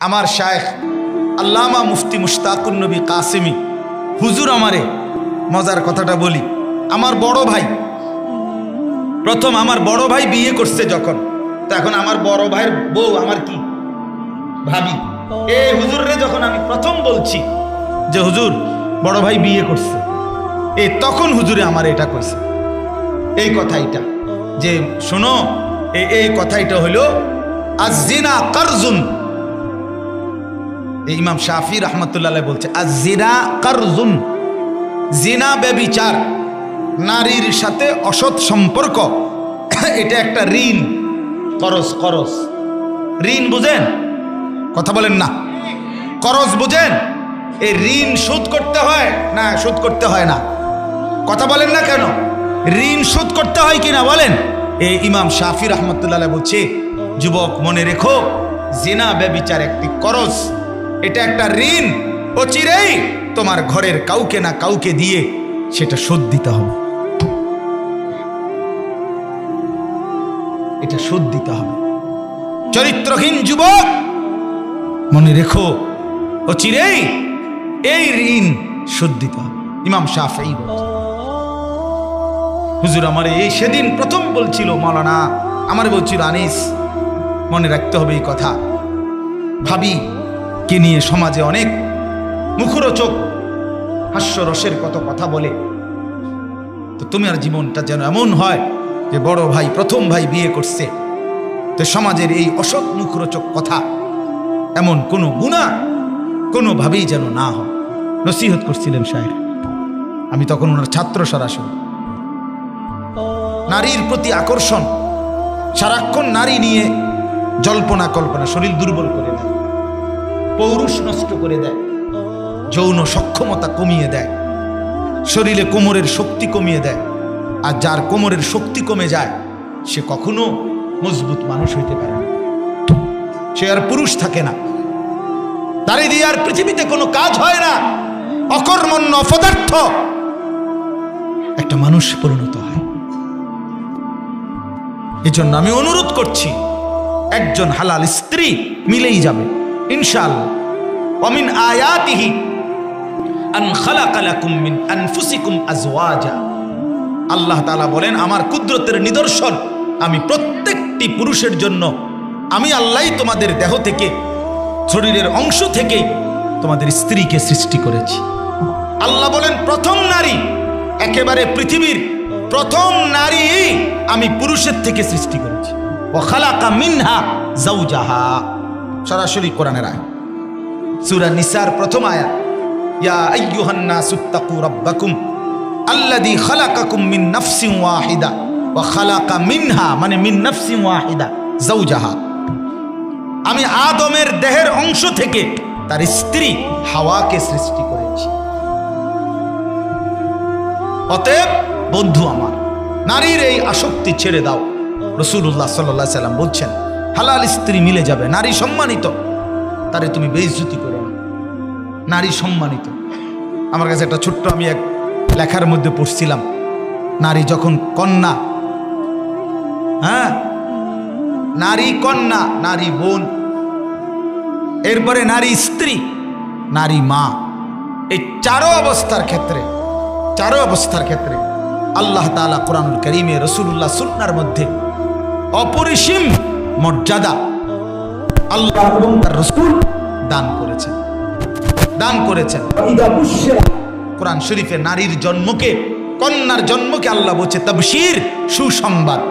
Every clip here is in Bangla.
আমার শায়েখ আল্লামা মুফতি মুশতাকুন নবী কাসেমি হুজুর আমারে মজার কথাটা বলি, আমার বড় ভাই প্রথম আমার বড় ভাই বিয়ে করছে যখন, তো এখন আমার বড় ভাইয়ের বউ আমার কি ভাবি, এই হুজুরে যখন আমি প্রথম বলছি যে হুজুর বড় ভাই বিয়ে করছে, তখন হুজুরে আমার এটা কইছে এই কথাইটা যে শোনো এই কথাইটা হলো আজ-জিনা কারজুন। ইমাম শাফি রাহমাতুল্লাহ আলাইহি বলছে আজ-জিনা কারজুন, জিনা ব্যভিচার, নারীর সাথে অসৎ সম্পর্ক, এটা একটা ঋণ, করজ। করজ ঋণ বুঝেন? কথা বলেন না। করজ বুঝেন? এই ঋণ শোধ করতে হয় না শোধ করতে হয় না? কথা বলেন না কেন? ঋণ শোধ করতে হয় কিনা বলেন? এই ইমাম শাফি রাহমাতুল্লাহ আলাইহি বলছে যুবক মনে রেখো, জিনা ব্যভিচার একটি করজ, এটা একটা ঋণ, অচিরেই তোমার ঘরের কাউকে না কাউকে দিয়ে সেটা শোধ দিতে হবে, এটা শোধ দিতে হবে। চরিত্রহীন যুবক মনে রেখো, অচিরেই এই ঋণ শোধ দিতে হবে। ইমাম শাফি বলছে হুজুর আমার এই সেদিন প্রথম বলছিল মাওলানা, আমার বলছিল আনিস মনে রাখতে হবে এই কথা, ভাবি কে নিয়ে সমাজে অনেক মুখরোচক হাস্যরসের কত কথা বলে, তো তুমি আর জীবনটা যেন এমন হয় যে বড় ভাই প্রথম ভাই বিয়ে করছে, তো সমাজের এই অসৎ মুখরোচক কথা এমন কোনো গুনাহ কোনোভাবেই যেন না হয়। নসিহত করছিলেন শায়েখ, আমি তখন ওনার ছাত্র সরাসরি। নারীর প্রতি আকর্ষণ, সারাক্ষণ নারী নিয়ে জল্পনা কল্পনা শরীর দুর্বল করে দেয়, পৌরুষ নষ্ট করে দেয়, যৌন সক্ষমতা কমিয়ে দেয়, শরীরে কোমরের শক্তি কমিয়ে দেয়। আর যার কোমরের শক্তি কমে যায় সে কখনো মজবুত মানুষ হইতে পারে না, সে আর পুরুষ থাকে না, তারই দিয়ে আর পৃথিবীতে কোনো কাজ হয় না, অকর্মণ্য অপদার্থ একটা মানুষ পরিণত হয়। এজন্য আমি অনুরোধ করছি, একজন হালাল স্ত্রী মিলেই যাবে ইনশাআল্লাহ। ওমিন আয়াতিহি আন খালাকা লাকুম মিন আনফুসিকুম আজওয়াজা, আল্লাহ তাআলা বলেন আমার কুদরতের নিদর্শন, আমি প্রত্যেকটি পুরুষের জন্য আমি আল্লাহই তোমাদের দেহ থেকে, শরীরের অংশ থেকে তোমাদের স্ত্রীকে সৃষ্টি করেছি। আল্লাহ বলেন প্রথম নারী, একেবারে পৃথিবীর প্রথম নারী আমি পুরুষের থেকে সৃষ্টি করেছি। ওয়া খালাকা মিনহা যাওজাহা, সরাসরি কোরআনের আয়াত, সূরা নিসার প্রথম আয়াত, ইয়া আইয়ুহান নাসুত্তাকু রাব্বাকুম আল্লাযী খালাকাকুম মিন নাফসিন ওয়াহিদা ওয়া খালাকা মিনহা, মানে মিন নাফসিন ওয়াহিদা যাওজাহা, আমি আদমের দেহের অংশ থেকে তার স্ত্রী হাওয়াকে সৃষ্টি করেছি। অতএব বন্ধু আমার, নারীর এই আসক্তি ছেড়ে দাও। রাসূলুল্লাহ সাল্লাল্লাহু আলাইহি সাল্লাম বলছেন হালাল স্ত্রী মিলে যাবে, নারী সম্মানিত, তারে তুমি বেইজ্জতি করো না, নারী সম্মানিত। আমার কাছে একটা ছোট্ট, আমি এক লেখার মধ্যে পড়ছিলাম, নারী যখন কন্যা, হ্যাঁ নারী কন্যা, নারী বোন, এরপরে নারী স্ত্রী, নারী মা, এই চারো অবস্থার ক্ষেত্রে আল্লাহ তাআলা কোরআনুল কারীমে রাসূলুল্লাহ সুন্নাহর মধ্যে অপরিসীম মর্যাদা আল্লাহ এবং তার রাসূল দান করেছেন। কোরআন শরীফে নারীর জন্মকে, কন্যার জন্মকে আল্লাহ বলছে তাবশীর, সুসংবাদ।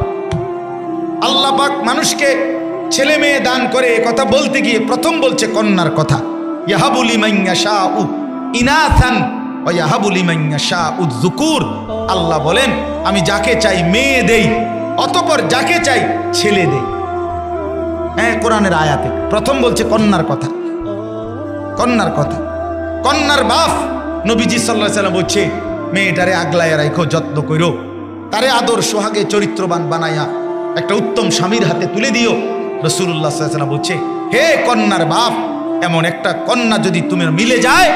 আল্লাহ পাক মানুষকে ছেলে মেয়ে দান করে, কথা বলতে গিয়ে প্রথম বলছে কন্যার কথা, ইয়াহাবু লিমান ইয়াশাউ ইনাসান ওয়া ইয়াহাবু লিমান ইয়াশাউ যুকুর। আল্লাহ বলেন আমি যাকে চাই মেয়ে দেই, অতঃপর যাকে চাই ছেলে দেই। হ্যাঁ, কোরআনের আয়াতে প্রথম বলছে কন্যার কথা। কন্যার বাপ নবীজি সাল্লাল্লাহু আলাইহি ওয়াসাল্লাম বলছে মেয়েটারে আগলাইয়া রাখো, যত্ন করো, তারে আদর সোহাগে চরিত্রবান বানাইয়া একটা উত্তম স্বামীর হাতে তুলে দিও। রাসূলুল্লাহ সাল্লাল্লাহু আলাইহি ওয়াসাল্লাম বলছে হে কন্যার বাপ, এমন একটা কন্যা যদি তুমি মিলে যায়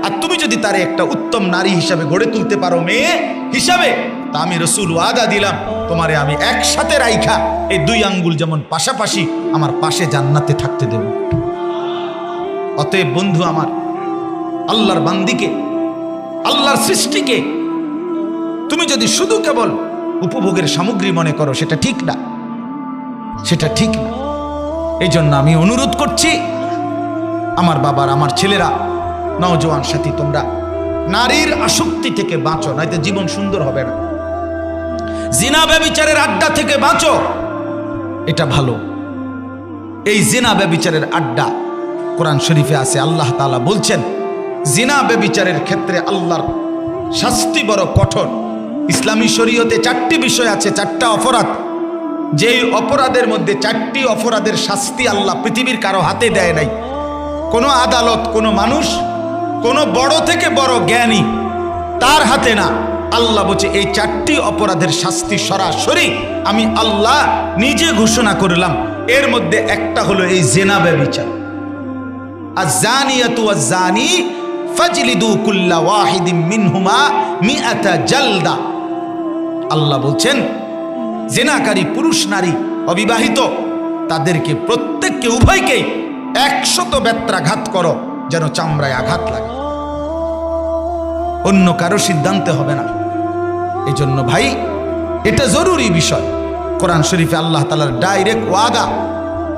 আর তুমি যদি তারে একটা উত্তম নারী হিসাবে গড়ে তুলতে পারো, মেয়ে হিসাবে, তা আমি রাসূল ওয়াদা দিলাম তোমারে আমি একসাথে রাইখা এই দুই আঙ্গুল যেমন পাশাপাশি আমার পাশে জান্নাতে থাকতে দেব। অতএব বন্ধু আমার, আল্লাহর বান্দিকে, আল্লাহর সৃষ্টিকে তুমি যদি শুধু কেবল উপভোগের সামগ্রী মনে করো, সেটা ঠিক না, সেটা ঠিক না। এই জন্য আমি অনুরোধ করছি, আমার বাবার, আমার ছেলেরা, নওজোয়ান সাথী, তোমরা নারীর আসক্তি থেকে বাঁচো, নয়তো জীবন সুন্দর হবে না। জিনা ব্যভিচারের আড্ডা থেকে বাঁচো, এটা ভালো। এই জিনা ব্যভিচারের আড্ডা কোরআন শরীফে আছে, আল্লাহ তাআলা বলছেন জিনা ব্যভিচারের ক্ষেত্রে আল্লাহর শাস্তি বড় কঠোর। ইসলামী শরীয়তে 4টি বিষয় আছে, 4টা অপরাধ, যেই অপরাধের মধ্যে 4টি অপরাধের শাস্তি আল্লাহ পৃথিবীর কারো হাতে দেয় নাই। কোনো আদালত, কোনো মানুষ, কোনো বড় থেকে বড় জ্ঞানী, তার হাতে না। আল্লাহ বলছে এই 4টি অপরাধের শাস্তি সরাসরি আমি আল্লাহ নিজে ঘোষণা করলাম। এর মধ্যে একটা হলো এই জিনা ব্যভিচার। আয-যানিয়াতু ওয়াজ-যানি ফাজলিদু কুল্লা ওয়াহিদিম মিনহুমা মিআতা জালদা। আল্লাহ বলছেন জিনাকারী পুরুষ নারী অবিবাহিত তাদেরকে প্রত্যেককে, উভয়কে 100 বেত্রাঘাত করো, যেন চামড়ায় আঘাত লাগে। অন্য কারো সিদ্ধান্তে হবে না। এই জন্য ভাই, এটা জরুরি বিষয়। কোরআন শরীফে আল্লাহ তাআলার ডাইরেক্ট ওয়াদা।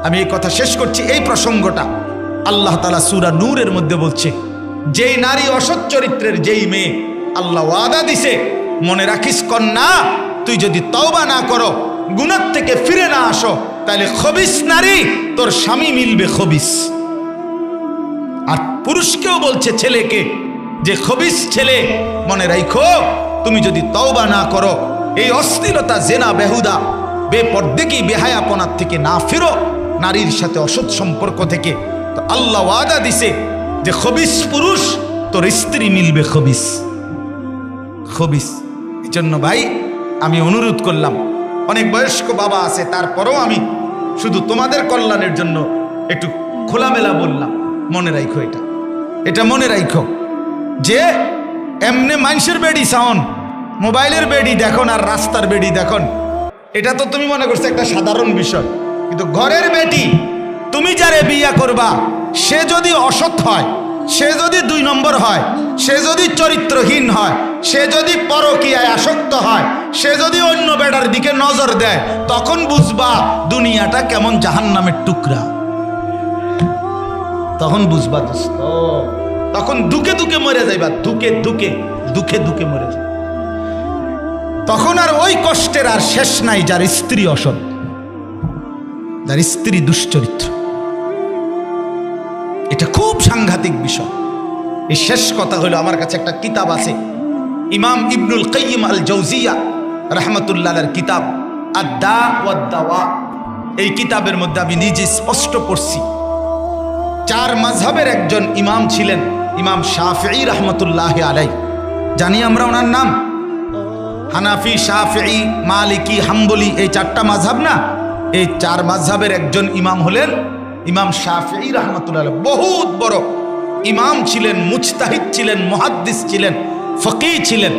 আমি এই কথা শেষ করছি, এই প্রসঙ্গটা আল্লাহ তাআলা সূরা নূরের মধ্যে বলছে, যেই নারী অসৎ চরিত্রের, যেই মেয়ে, আল্লাহ ওয়াদা দিছে, মনে রাখিস কন্যা, তুই যদি তওবা না করো, গুনাহ থেকে ফিরে না আসো, তাহলে খবিস নারী তোর স্বামী মিলবে খবিস। আর পুরুষকেও বলছে, ছেলেকে, যে খবিস ছেলে, মনে রাখো তুমি যদি তওবা না করো, এই অশ্লীলতা, জেনা, বেহুদা, বেপরদেকি, বেহায়াপনার থেকে না ফিরো, নারীর সাথে অসৎ সম্পর্ক থেকে, তো আল্লাহ ওয়াদা দিছে যে খবিস পুরুষ তোর স্ত্রী মিলবে খবিস, খবিস। এই জন্য ভাই আমি অনুরোধ করলাম, অনেক বয়স্ক বাবা আছে, তারপরেও আমি শুধু তোমাদের কল্যাণের জন্য একটু খোলামেলা বললাম, মনে রাখো এটা মনে রাখো যে এমনি মানুষের বেডি সাউন, মোবাইলের বেডি দেখুন আর রাস্তার বেডি দেখুন, এটা তো তুমি মনে করছো একটা সাধারণ বিষয়, কিন্তু ঘরের বেটি তুমি যারে বিয়া করবা, সে যদি অসৎ হয়, সে যদি 2 নম্বর হয়, সে যদি চরিত্রহীন হয়, সে যদি পরকীয়ায় আসক্ত হয়, সে যদি অন্য বেটার দিকে নজর দেয়, তখন বুঝবা দুনিয়াটা কেমন জাহান্নামের টুকরা। তখন বুঝবা দোস্ত, তখন দুকে দুকে মরে যাইবা, দুকে দুকে মরে যাবে। তখন আর ওই কষ্টের আর শেষ নাই, যার স্ত্রী অসৎ, যার স্ত্রী দুশ্চরিত্র। এটা খুব সাংঘাতিক বিষয়। এই শেষ কথা হলো, আমার কাছে একটা কিতাব আছে, ইমাম ইবনুল কাইয়িম আল জাওজিয়া রাহমাতুল্লাহ আলাইহির কিতাব আদ-দা ওয়াদ-দাওয়া। এই কিতাবের মধ্যে আমি নিজে স্পষ্ট পড়ছি, 4 মাযহাবের একজন ইমাম ছিলেন, ইমাম শাফিঈ রাহমাতুল্লাহ আলাইহি। জানি আমরা ওনার নাম, হানাফি, শাফিঈ, মালিকি, হাম্বলি, এই 4টা মাযহাব না, এই 4 মাযহাবের একজন ইমাম হলেন ইমাম শাফিঈ রাহমাতুল্লাহ আলাইহি। বহুত বড় ইমাম ছিলেন, মুজতাহিদ ছিলেন, মুহাদ্দিস ছিলেন, ফকিহ ছিলেন।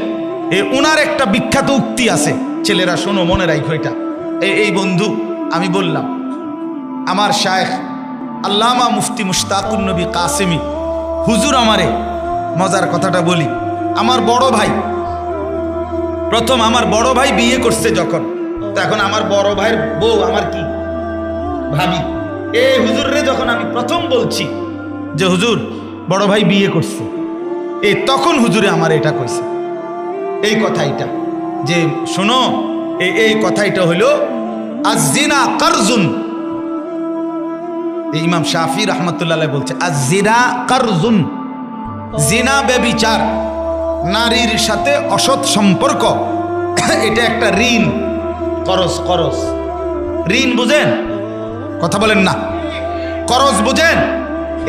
ওনার একটা বিখ্যাত উক্তি আছে, ছেলেরা শোনো, মনে রাখো এটা। এই বন্ধু, আমি বললাম, আমার শায়েখ আল্লামা মুফতি মুশতাকুন নবী কাসেমি হুজুর আমারে, মজার কথাটা বলি, আমার বড় ভাই, প্রথম আমার বড় ভাই বিয়ে করছে যখন, তো এখন আমার বড় ভাইয়ের বউ আমার কি ভাবি। এই হুজুর রে যখন আমি প্রথম বলছি যে হুজুর বড় ভাই বিয়ে করছে, তখন হুজুরে আমার এটা কইছে, এই কথাইটা, যে শোনো, এই কথাইটা হইল আজ-জিনা কারজুন। ইমাম শাফি রাহমাতুল্লাহ আলাইহি বলছে, আজ-জিনা কারজুন, জিনা ব্যভিচার, নারীর সাথে অসৎ সম্পর্ক, এটা একটা ঋণ, করজ। ঋণ বুঝেন? কথা বলেন না। করজ বুঝেন?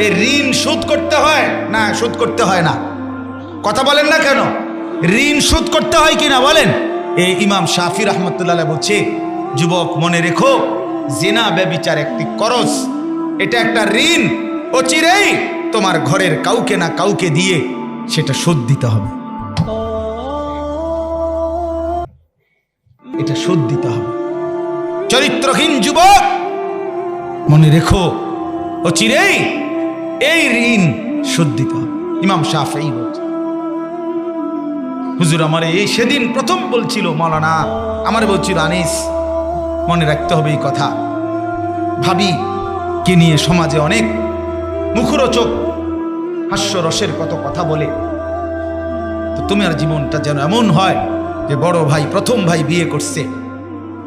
এই ঋণ শোধ করতে হয় না, শোধ করতে হয় না? কথা বলেন না কেন? ঋণ শোধ করতে হয় কিনা বলেন? এই ইমাম শাফি রাহমাতুল্লাহ আলাইহি বলছে, যুবক মনে রেখো, জিনা ব্যভিচার একটি করজ, এটা একটা ঋণ, অচিরেই তোমার ঘরের কাউকে না কাউকে দিয়ে সেটা শোধ দিতে হবে, এটা শোধ দিতে হবে। চরিত্রহীন যুবক মনে রেখো, অচিরেই এই ঋণ শোধ দিতে হবে। ইমাম শাফেঈ বলছে, হুজুর আমার এই সেদিন প্রথম বলছিল মৌলানা, আমার বলছিল আনিস মনে রাখতে হবে এই কথা, ভাবি কে নিয়ে সমাজে অনেক মুখরোচক হাস্যরসের কত কথা বলে, তো তোমার জীবনটা যেন এমন হয় যে বড় ভাই প্রথম ভাই বিয়ে করছে,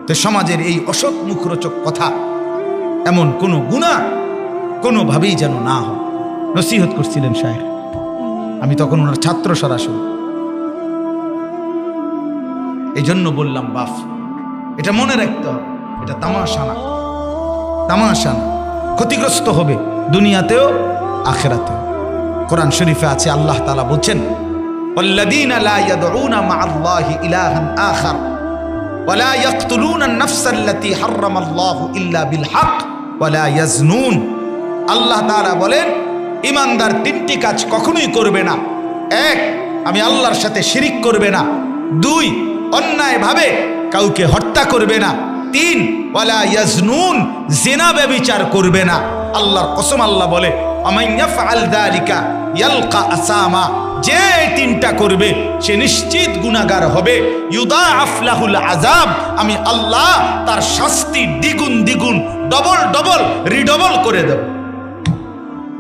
তো সমাজের এই অসৎ মুখরোচক কথা এমন কোনো গুনাহ কোনোভাবেই যেন না হয়। নসিহত করছিলেন শায়েখ, আমি তখন ওনার ছাত্র সরাসরি। এই জন্য বললাম বাপ, এটা মনে রাখতে হবে, এটা তামাশা না, তামাশা না, ক্ষতিগ্রস্ত হবে দুনিয়াতেও আখিরাতেও। কোরআন শরীফে আছে আল্লাহ তাআলা বলছেন, والذين لا يدعون مع الله إلها آخر ولا يقتلون النفس التي حرم الله إلا بالحق ولا يزنون। আল্লাহ তাআলা বলেন ঈমানদার তিনটি কাজ কখনোই করবে না। এক, আমি আল্লাহর সাথে শিরিক করবে না। দুই, অন্যায়ভাবে কাউকে হত্যা করবে না। তিন, ওয়ালা ইয়াজনুন, জিনা ব্যভিচার করবে না। আল্লাহর কসম আল্লাহ বলে, আমান ইয়াফআল যালিকা ইয়ালকা আসামা, যে তিনটা করবে সে নিশ্চিত গুনাহগার হবে। ইউদাআফ লাহুল আযাব, আমি আল্লাহ তার শাস্তি দ্বিগুণ দ্বিগুণ ডবল ডবল রিডবল করে দেব।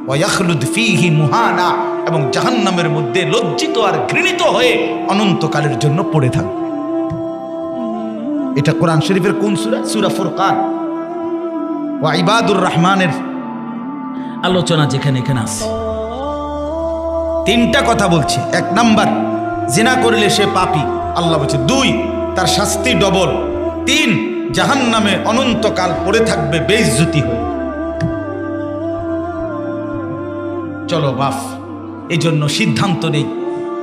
ওয়া ইয়াখলুদ ফীহি মুহানা, এবং জাহান্নামের মধ্যে লজ্জিত আর ঘৃণিত হয়ে অনন্তকালের জন্য পড়ে থাকবে। এটা কোরআন শরীফের কোন সূরা? সূরা ফুরকান। ওয়া ইবাদুর রহমানের আলোচনা যেখানে এখানে আছে। তিনটা কথা বলছি। এক নাম্বার, জিনা করলে সে পাপী, আল্লাহ বলছে। দুই, তার শাস্তি ডবল। তিন, জাহান্নামে অনন্তকাল পড়ে থাকবে বেইজ্জতি হয়ে। চলো বাপ, এই জন্য সিদ্ধান্ত নেই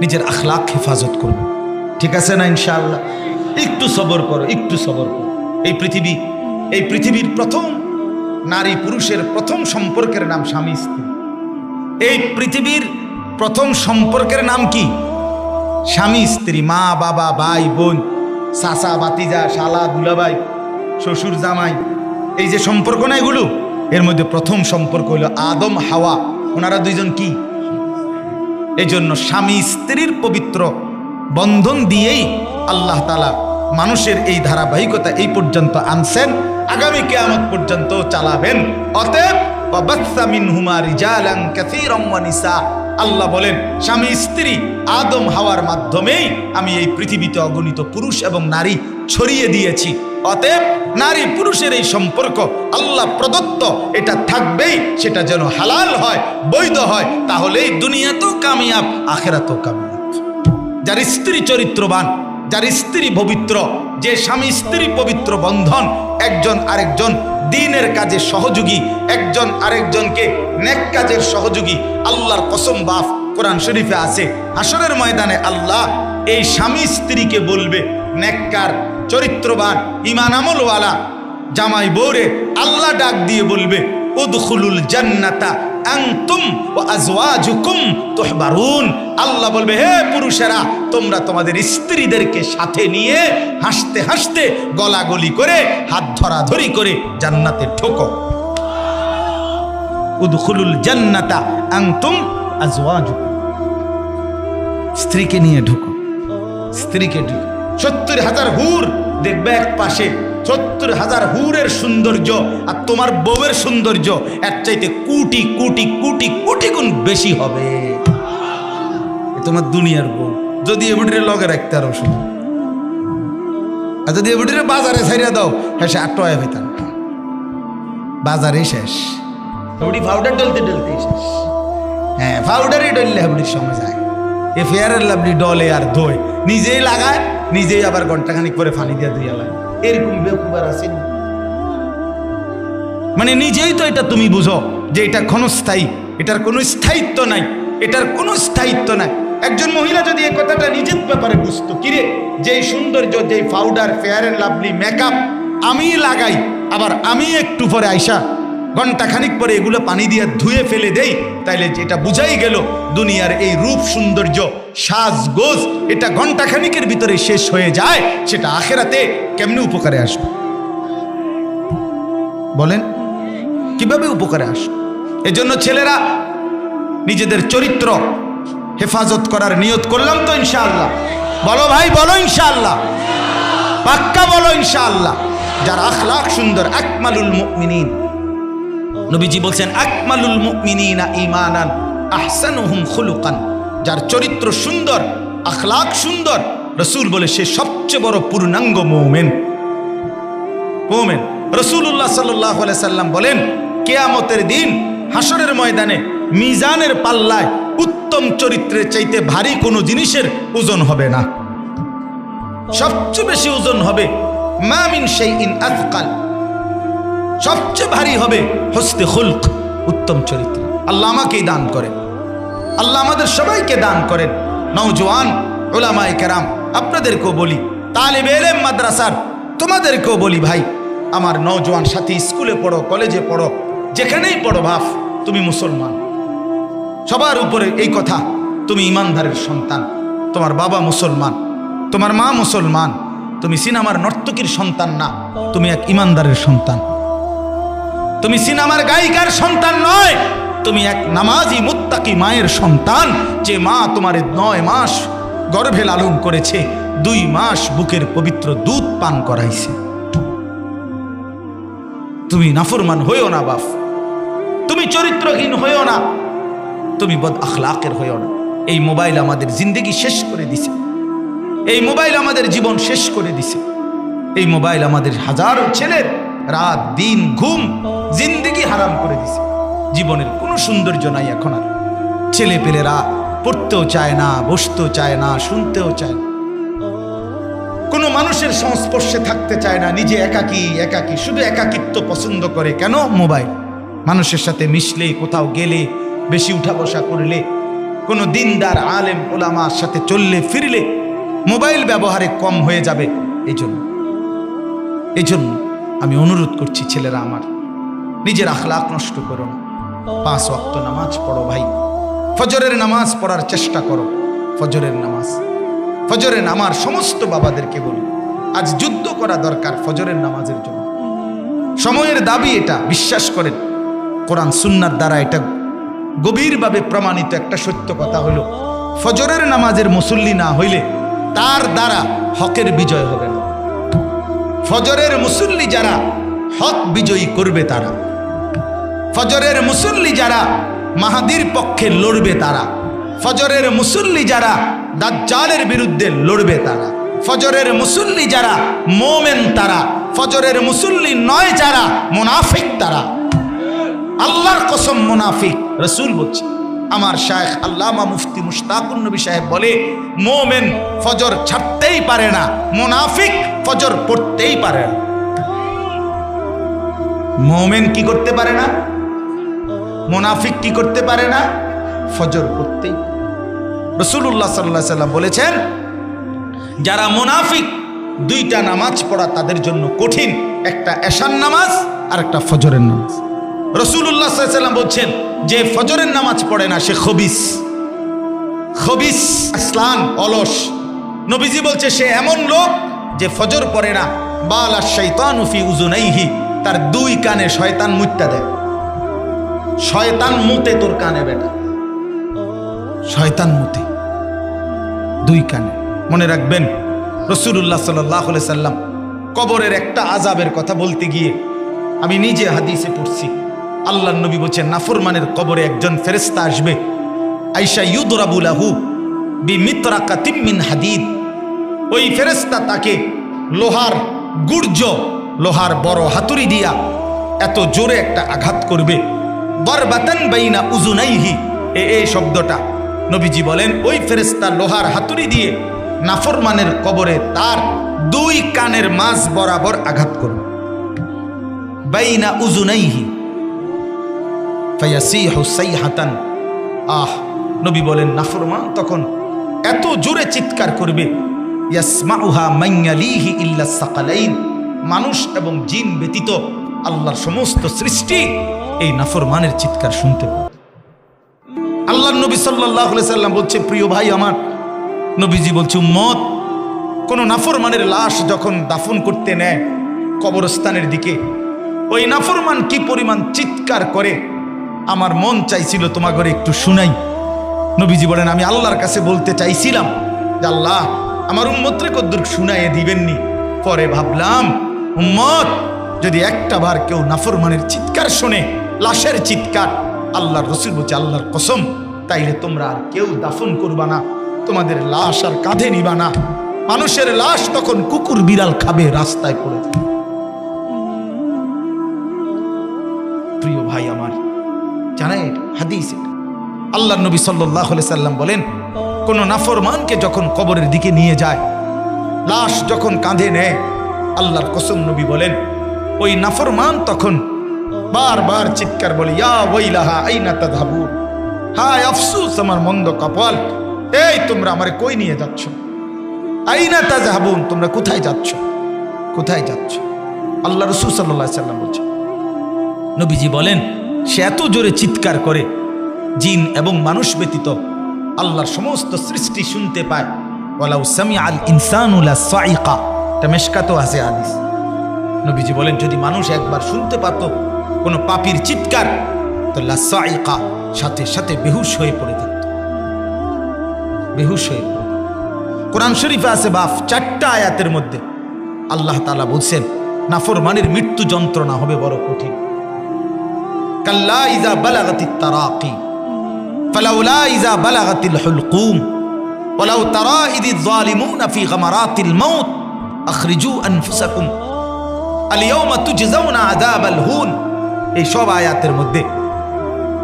নিজের আখলাক হেফাজত করবে, ঠিক আছে না? ইনশাআল্লাহ একটু সবর করো, একটু সবর করো। এই পৃথিবীর প্রথম নারী পুরুষের প্রথম সম্পর্কের নাম স্বামী স্ত্রী। এই পৃথিবীর প্রথম সম্পর্কের নাম কি? স্বামী স্ত্রী। মা বাবা, ভাই বোন, চাচা বাতিজা, শালা দুলাভাই, শ্বশুর জামাই, এই যে সম্পর্ক না এগুলো, এর মধ্যে প্রথম সম্পর্ক হলো আদম হাওয়া, ওনারা দুইজন কি? এই জন্য স্বামী স্ত্রীর পবিত্র বন্ধন দিয়েই আল্লাহ তাআলা মানুষের এই ধারাবাহিকতা এই পর্যন্ত আনছেন, আগামী কিয়ামত পর্যন্ত চালাবেন। অতএব ওয়াবাসসা মিনহুমা রিজালান কাসীরান ওয়া নিসা, আল্লাহ বলেন স্বামী স্ত্রী আদম হাওয়ার মাধ্যমেই আমি এই পৃথিবীতে অগণিত পুরুষ এবং নারী ছড়িয়ে দিয়েছি। অতএব নারী পুরুষের এই সম্পর্ক আল্লাহ প্রদত্ত, এটা থাকবেই, সেটা যেন হালাল হয়, বৈধ হয়, তাহলেই দুনিয়াতেও কামিয়াব, আখিরাতেও কামিয়াব। যার স্ত্রী চরিত্রবান, যার স্ত্রী পবিত্র, যে স্বামী স্ত্রী পবিত্র বন্ধন, একজন আরেকজন দ্বীনের কাজে সহযোগী, একজন আরেকজনকে নেক কাজের সহযোগী। আল্লাহর কসম বাপ, কোরআন শরীফে আছে, হাসরের ময়দানে আল্লাহ এই স্বামী স্ত্রীকে বলবে, নেককার চরিত্রবান ঈমান আমলওয়ালা জামাই বউরে আল্লাহ ডাক দিয়ে বলবে, উদখুলুল জান্নাতা আনতুম ওয়া আজওয়াজুকুম তুহবারুন। আল্লাহ বলবে, হে পুরুষেরা, তোমরা তোমাদের স্ত্রীদেরকে সাথে নিয়ে হাসতে হাসতে গলাগলি করে হাত ধরাধরি করে জান্নাতে ঢোকো। উদখুলুল জান্নাতা আনতুম আজওয়াজুকুম, স্ত্রীকে নিয়ে ঢোকো, স্ত্রীকে ঢোকো। 70,000 হুর দেখবে এক পাশে, 70,000 হুরের সৌন্দর্য আর তোমার বউয়ের সৌন্দর্য এর চাইতে কোটি কোটি কোটি কোটি গুণ বেশি হবে। তোমার দুনিয়ার বউ যদি এবিটিরে লগে রাখতে আরো শুধু, আর যদি এবিটিরে বাজারে ছাইড়া দাও, হ্যাঁ সে আটয় পেতাম, বাজারে শেষ, এবিটি পাউডার ডলতে ডলতে শেষ। হ্যাঁ, পাউডারই ডললে এবিটির সময় যায়। এ ফেয়ারের লাভলি ডলে আর ধোয়, নিজেই লাগায়, নিজেই আবার ঘন্টাখানিক পরে পানি দিয়ে ধুইয়া লাগে। এরকম বেকুবার আছে, মানে নিজেই তো এটা তুমি বুঝো যে এটা ক্ষণস্থায়ী, এটার কোনো স্থায়িত্ব নাই, এটার কোনো স্থায়িত্ব নাই। একজন মহিলা যদি এই কথাটা নিজের ব্যাপারে বুঝতো, কিরে যেই সৌন্দর্য, যেই powder, fair and lovely, makeup আমি লাগাই, আবার আমি একটু পরে আইসা ঘন্টাখানিক পরে এগুলো পানি দিয়ে ধুয়ে ফেলে দেই, তাইলে যেটা বুঝাই গেল দুনিয়ার এই রূপ সৌন্দর্য সাজগোজ এটা ঘন্টাখানিকের ভিতরে শেষ হয়ে যায়, সেটা আখেরাতে কেমনে উপকারে আসবে বলেন? কিভাবে উপকারে আসবে? এজন্য ছেলেরা নিজেদের চরিত্র হেফাজত করার নিয়ত করলাম তো ইনশাআল্লাহ? বলো ভাই, বলো ইনশাআল্লাহ, পাক্কা বলো ইনশাআল্লাহ। যার আখলাক সুন্দর, আকমালুল মুমিনিন, নবীজি বলছেন আকমালুল মুমিনিনা ঈমানান আহসানুহুম খুলুকান। যার চরিত্র সুন্দর, আখলাক সুন্দর, রাসূল বলে সে সবচেয়ে বড় পূর্ণাঙ্গ মুমিন। মুমিন রাসূলুল্লাহ সাল্লাল্লাহু আলাইহি সাল্লাম বলেন, কিয়ামতের দিন হাসরের ময়দানে মিজানের পাল্লায় উত্তম চরিত্রের চাইতে ভারী কোনো জিনিসের ওজন হবে না। সবচেয়ে বেশি ওজন হবে মা মিন শাইইন আথকাল, সবচেয়ে ভারী হবে হুসনে খুলক, উত্তম চরিত্র। আল্লাহ আমাকেই দান করেন, আল্লাহ আমাদের সবাইকে দান করেন। নওজোয়ান উলামায়ে কেরাম, আপনাদেরকেও বলি, তালিবে ইলম মাদ্রাসার তোমাদেরকেও বলি, ভাই আমার নওজোয়ান সাথী, স্কুলে পড়ো, কলেজে পড়ো, যেখানেই পড়ো, ভাব তুমি মুসলমান। সবার উপরে এই কথা, তুমি ইমানদারের সন্তান। তোমার বাবা মুসলমান, তোমার মা মুসলমান, তুমি সিনেমার নর্তকীর সন্তান না, তুমি এক ইমানদারের সন্তান। তুমি সিনেমার গায়িকার সন্তান নয়, তুমি এক নামাজি মুত্তাকি মায়ের সন্তান, যে মা তোমার 9 মাস গর্ভে লালন করেছে, 2 মাস বুকের পবিত্র দুধ পান করাইছে। তুমি নাফরমান হইও না বাপ, তুমি চরিত্রহীন হইও না, তুমি বদ আখলাকের হইও না। এই মোবাইল আমাদের জিন্দগি শেষ করে দিছে, এই মোবাইল আমাদের জীবন শেষ করে দিছে। এই মোবাইল আমাদের হাজারো ছেলের রাত দিন ঘুম জিন্দগি হারাম করে দিছে। জীবনের কোনো সৌন্দর্য নাই এখন আর। ছেলে পেলেরা পড়তেও চায় না, বসতেও চায় না, শুনতেও চায় না, কোনো মানুষের সংস্পর্শে থাকতে চায় না, নিজে একাকী একাকী, শুধু একাকিত্ব পছন্দ করে। কেন? মোবাইল। মানুষের সাথে মিশলে, কোথাও গেলে, বেশি উঠা বসা করলে, কোনো দিনদার আলেম ওলামার সাথে চললে ফিরলে মোবাইল ব্যবহারে কম হয়ে যাবে। এই জন্য আমি অনুরোধ করছি, ছেলেরা আমার, নিজের আখলাক নষ্ট করো না। 5 ওয়াক্ত নামাজ পড়ো ভাই, ফজরের নামাজ পড়ার চেষ্টা করো। ফজরের নামাজ, ফজরের আমার সমস্ত বাবাদেরকে বলি, আজ যুদ্ধ করা দরকার ফজরের নামাজের জন্য। সময়ের দাবি এটা, বিশ্বাস করেন। কোরআন সুন্নাহর দ্বারা এটা গভীরভাবে প্রমাণিত একটা সত্য কথা হলো, ফজরের নামাজের মুসল্লি না হইলে তার দ্বারা হকের বিজয় হবে না। ফজরের মুসল্লি যারা হক বিজয়ী করবে তারা, ফজরের মুসল্লি যারা মাহাদির পক্ষে লড়বে তারা, ফজরের মুসল্লি যারা দাজ্জালের বিরুদ্ধে লড়বে তারা, ফজরের মুসল্লি যারা মোমেন তারা, ফজরের মুসল্লি নয় যারা মুনাফিক তারা। আল্লাহর কসম মুনাফিক। রাসূল বলছে, আমার শায়েখ আল্লামা মুফতি মুশতাকুন নবী সাহেব বলে, মোমেন ফজর ছাড়তেই পারে না, মুনাফিক ফজর পড়তেই পারে না। মোমেন কি করতে পারে না? মুনাফিক কি করতে পারে না? ফজর পড়তেই। রাসূলুল্লাহ সাল্লাল্লাহু আলাইহি সাল্লাম বলেছেন, যারা মুনাফিক, 2টা নামাজ পড়া তাদের জন্য কঠিন, একটা এশার নামাজ আর একটা ফজরের নামাজ। রাসূলুল্লাহ সাল্লাল্লাহু আলাইহি সাল্লাম বলছেন, যে ফজরের নামাজ পড়ে না সে খবিস, খবিস আসলান, অলস। নবীজি বলছে, সে এমন লোক যে ফজর পড়ে না, বালা শাইতানু ফি উযুনাইহি, তার 2 কানে শয়তান মুত্তা দেয়। শয়তান মুতে তোর কানে বেটা, শয়তান মুতে 2 কানে। মনে রাখবেন, রাসূলুল্লাহ সাল্লাল্লাহু আলাইহি সাল্লাম কবরের একটা আযাবের কথা বলতে গিয়ে আমি নিজে হাদিসে পড়ছি, আল্লাহর নবী বলেছেন, নাফরমানের কবরে একজন ফেরেশতা আসবে, আয়েশা ইউদরাবু লাহু বিমিতরাকাতিম মিন হাদিদ। ওই ফেরেশতা তাকে লোহার গুর্জ, লোহার বড় হাতুড়ি দিয়া এত জোরে একটা আঘাত করবে, দরবাতান বাইনা উযুনাইহি। এই শব্দটা নবীজি বলেন, ওই ফেরেশতা লোহার হাতুড়ি দিয়ে নাফরমানের কবরে তার 2 কানের মাঝ বরাবর আঘাত করবে, বাইনা উযুনাইহি ফায়াসিহু সাইহাতান। নবী বলেন, নাফরমান তখন এত জোরে চিৎকার করবে, ইয়াসমাউহা মান ইয়ালিহি ইল্লা সাকালাইন, মানুষ এবং জিন ব্যতীত আল্লাহর সমস্ত সৃষ্টি এই নাফরমানের চিৎকার শুনতে পাবে। আল্লাহর নবী সাল্লাল্লাহু আলাইহি সাল্লাম বলছে, প্রিয় ভাই আমার, নবীজি বলছে, উম্মত, কোন নাফরমানের লাশ যখন দাফন করতে নেয় কবরস্থানের দিকে, ওই নাফরমান কি পরিমাণ চিৎকার করে, আমার মন চাইছিল তোমার ঘরে একটু শুনাই। নবীজি বলেন আমি আল্লাহর কাছে বলতে চাইছিলাম যে আল্লাহ আমার উম্মতরে কদ্দুর শুনাইয়ে দিবেননি। পরে ভাবলাম উম্মত যদি একটা বার কেউ নাফরমানের চিৎকার শোনে, লাশের চিৎকার, আল্লাহর রাসূল বলছে আল্লাহর কসম, তাইলে তোমরা আর কেউ দাফন করবা না, তোমাদের লাশ আর কাঁধে নিবা না। মানুষের লাশ তখন কুকুর বিড়াল খাবে, রাস্তায় পড়ে। প্রিয় ভাই আমার, জানেন হাদিস আল্লাহর নবী সাল্লাল্লাহু আলাইহি সাল্লাম বলেন কোন নাফরমানকে যখন কবরের দিকে নিয়ে যায়, লাশ যখন কাঁধে নেয়, আল্লাহর কসম নবী বলেন ওই নাফরমান তখন বারবার চিৎকার বলে ইয়া ওয়াইলাহা আইনা তাযহাবুন, হায় আফসোস আমার মন্দ কপাল, এই তোমরা আমারে কই নিয়ে যাচ্ছ? আইনা তাযহাবুন, তোমরা কোথায় যাচ্ছ, কোথায় যাচ্ছ? আল্লাহ রাসূল সাল্লাল্লাহু আলাইহি সাল্লাম বলছেন, নবীজি বলেন সে এত জোরে চিৎকার করে জিন এবং মানুষ ব্যতীত আল্লাহর সমস্ত সৃষ্টি শুনতে পায়। ওয়ালাউ সামিআল ইনসানু লাসাইকা, এটা মিশকাতও আছে হাদিস। নবীজি বলেন যদি মানুষ একবার শুনতে পারত কোনো পাপীর চিৎকার, তো লাসাইকা, সাথে সাথে বেহুশ হয়ে পড়ে থাকত, বেহুশ হয়ে পড়ে। কোরআন শরীফে আছে বাপ 4টা আয়াতের মধ্যে আল্লাহ তাআলা বলছেন নাফরমানের মৃত্যু যন্ত্রণা হবে বড় কঠিন। কাল্লা ইযা বালাগাতিত তারাকি ফালাউলা ইযা বালাগাতিল হুলকুম ওয়ালাউ তারা ইযিয যালিমুনা ফি গামারাতিল মাউত আখরিজু আনফুসাকুম আল ইয়াওমা তুজজাউনা আযাবাল হুন। এই সব আয়াতের মধ্যে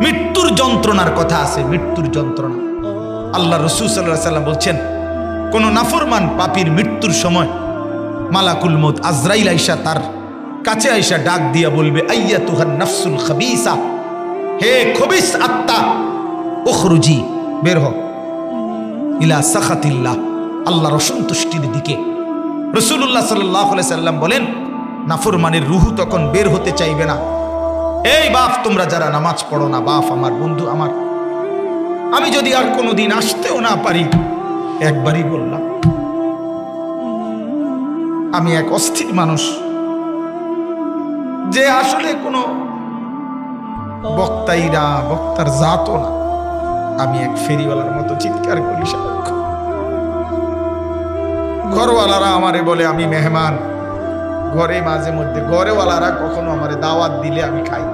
মৃত্যুর যন্ত্রণার কথা আছে, মৃত্যুর যন্ত্রণা। আল্লাহ রাসূল সাল্লাল্লাহু আলাইহি সাল্লাম বলছেন কোন নাফরমান পাপীর মৃত্যুর সময় মালাকুল মউত আজরাইল আইসা তার কাছে আইসা ডাক দিয়া বলবে আইয়াতুহান নাফসুল খাবিসা, হে খবিস আত্মা, উখরুজি, বের হও, ইলা সাখাতিল্লাহ, আল্লাহর অসন্তুষ্টির দিকে। রাসূলুল্লাহ সাল্লাল্লাহু আলাইহি সাল্লাম বলেন নাফরমানের রূহ তখন বের হতে চাইবে না। এই বাপ তোমরা যারা নামাজ পড়ো না, বাপ আমার বন্ধু আমার, আমি যদি আর কোনোদিন আসতেও না পারি, একবারই বললাম আমি এক অস্থির মানুষ, যে আসলে কোনো বক্তাই না, বক্তার জাতও না, আমি এক ফেরিওয়ালার মতো চিৎকার করি সারাক্ষণ। ঘরওয়ালারা আমারে বলে আমি মেহমান, ঘরে মাঝে মধ্যে ঘরেওয়ালারা কখনো আমারে দাওয়াত দিলে আমি খাই,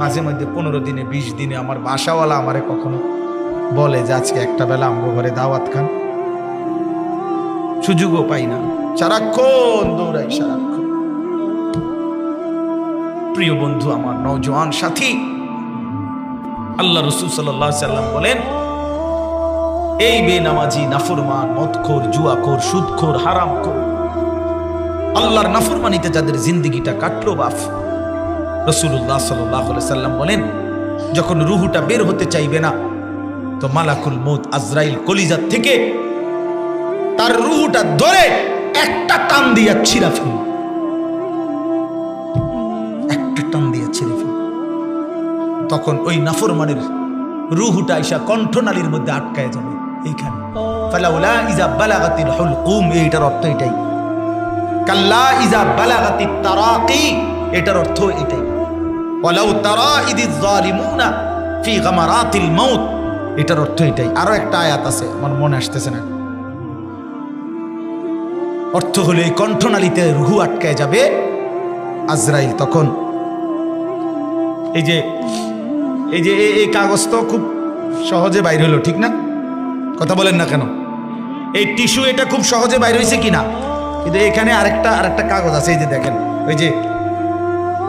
মাঝে মধ্যে 15 দিনে 20 দিনে আমার বাসাওয়ালা আমারে কখনো বলে যে আজকে একটা বেলা আমগো ঘরে দাওয়াত খান, সুযোগও পাই না, সারাক্ষণ দৌড়াই, সারাক্ষণ। প্রিয় বন্ধু আমার, নওজোয়ান সাথী, আল্লাহ রাসূল সাল্লাল্লাহু আলাইহি সাল্লাম বলেন এই বেনামাজি, নাফরমান, মদখোর, জুয়াখোর, সুদখোর, হারামখোর, আল্লাহর নাফরমানিতে যাদের জিন্দেগিটা কাটলো বাপ, রাসূলুল্লাহ সাল্লাল্লাহু আলাইহি সাল্লাম বলেন যখন রূহটা বের হতে চাইবে না, তো মালাকুল মউত আজরাইল কলিজা থেকে তার রূহটা ধরে একটা টান দিয়া ছিঁড়া ফেলবে, একটা টান দিয়া ছিঁড়ে ফেলবে। তখন ওই নাফরমানের রূহটা আইসা কণ্ঠনালীর মধ্যে আটকায় যাবে এইখানে। ফালাউলা ইযা বালাগাতিল হুলকুম, এইটার অর্থ এটাই। কাল্লা ইযা বালাগাতিত তারাকি, এটার অর্থ এটাই। ওয়ালাউ তারা ইযিয যালিমুনা ফি গামারাতিল মাউত, এটার অর্থ এটাই। আরো একটা আয়াত আছে, আমার মনে আসতেছে না, অর্থ হলো এই কণ্ঠনালীতে রূহ আটকায় যাবে। আজরাইল তখন এই যে এই কাগজ তো খুব সহজে বাইর হলো, ঠিক না? কথা বলেন না কেন? এই টিস্যু এটা খুব সহজে বাইর হয়েছে কিনা, কিন্তু এখানে আরেকটা কাগজ আছে, এই যে দেখেন, ওই যে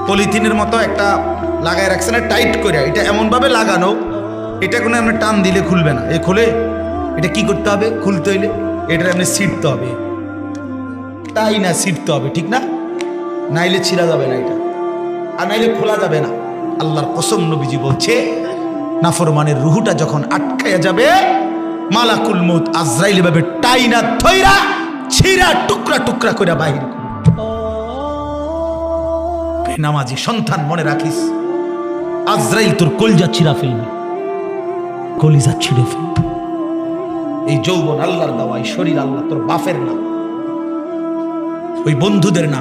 পলিথিনের মতো একটা লাগায় রাখছে না টাইট করে, এটা এমন ভাবে লাগানো, এটা কোনো আমরা টান দিলে খুলবে না। এই খুলে এটা কি করতে হবে, খুলতে হইলে এটা এমনি ছিঁড়তে হবে, তাই না, ছিঁড়তে হবে, ঠিক না? নাইলে ছিঁড়া যাবে না এটা, আর নাইলে খোলা যাবে না। আল্লাহর কসম নবীজি বলছে নাফরমানের রূহটা যখন আটকায়া যাবে, মালাকুল মউত আজরাইল ভাবে টাইনা থইরা ছিঁড়া টুকরা টুকরা করে বাইর করে। বেনামাজি সন্তান মনে রাখিস, আজরাইল তোর কলিজা ছিঁড়া ফেলবে, কলিজা ছিঁড়ে ফেলবে। এই যৌবন আল্লাহর দেওয়া, এই শরীর আল্লাহ, তোর বাপের না, ওই বন্ধুদের না,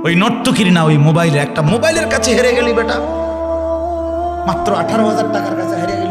ওই নর্তকীর না, ওই মোবাইলের। একটা মোবাইলের কাছে হেরে গেলি বেটা, মাত্র 18,000 টাকার কাছে হারিয়ে গেল।